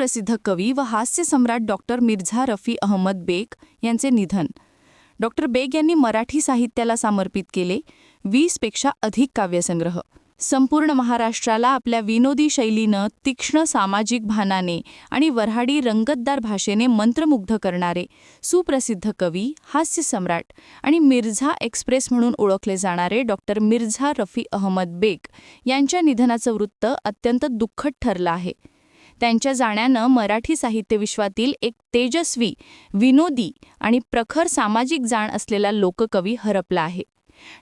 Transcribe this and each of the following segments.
सुप्रसिद्ध कवी व हास्य सम्राट डॉक्टर मिर्झा रफी अहमद बेग यांचे निधन. डॉक्टर बेग यांनी मराठी साहित्याला समर्पित केले 20पेक्षा अधिक काव्यसंग्रह. संपूर्ण महाराष्ट्राला आपल्या विनोदी शैलीनं, तीक्ष्ण सामाजिक भानाने आणि वऱ्हाडी रंगतदार भाषेने मंत्रमुग्ध करणारे सुप्रसिद्ध कवी, हास्य सम्राट आणि मिर्झा एक्सप्रेस म्हणून ओळखले जाणारे डॉक्टर मिर्झा रफी अहमद बेग यांच्या निधनाचं वृत्त अत्यंत दुःखद ठरलं आहे. त्यांच्या जाण्यानं मराठी साहित्य विश्वातील एक तेजस्वी, विनोदी आणि प्रखर सामाजिक जाण असलेला लोककवी हरपला आहे.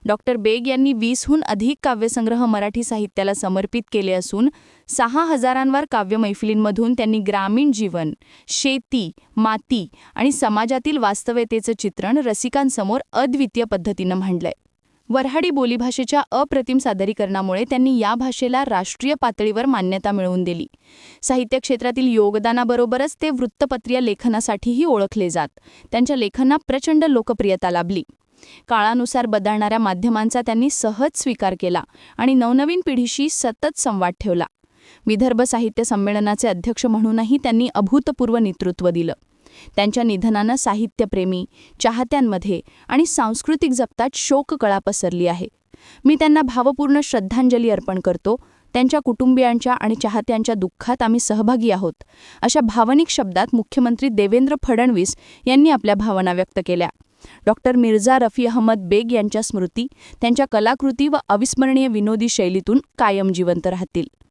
डॉक्टर बेग यांनी 20हून अधिक काव्यसंग्रह मराठी साहित्याला समर्पित केले असून 6,000वर काव्यमैफिलींमधून त्यांनी ग्रामीण जीवन, शेती, माती आणि समाजातील वास्तवतेचं चित्रण रसिकांसमोर अद्वितीय पद्धतीनं मांडलंय. वऱ्हाडी बोलीभाषेच्या अप्रतिम सादरीकरणामुळे त्यांनी या भाषेला राष्ट्रीय पातळीवर मान्यता मिळवून दिली. साहित्य क्षेत्रातील योगदानाबरोबरच ते वृत्तपत्रीय लेखनासाठीही ओळखले जात. त्यांच्या लेखनाला प्रचंड लोकप्रियता लाभली. काळानुसार बदलणाऱ्या माध्यमांचा त्यांनी सहज स्वीकार केला आणि नवनवीन पिढीशी सतत संवाद ठेवला. विदर्भ साहित्य संमेलनाचे अध्यक्ष म्हणूनही त्यांनी अभूतपूर्व नेतृत्व दिलं. त्यांच्या निधनानं साहित्यप्रेमी, चाहत्यांमध्ये आणि सांस्कृतिक जगतात शोककळा पसरली आहे. मी त्यांना भावपूर्ण श्रद्धांजली अर्पण करतो. त्यांच्या कुटुंबियांच्या आणि चाहत्यांच्या दुःखात आम्ही सहभागी आहोत, अशा भावनिक शब्दात मुख्यमंत्री देवेंद्र फडणवीस यांनी आपल्या भावना व्यक्त केल्या. डॉक्टर मिर्झा रफी अहमद बेग यांच्या स्मृती त्यांच्या कलाकृती व अविस्मरणीय विनोदी शैलीतून कायम जिवंत राहतील.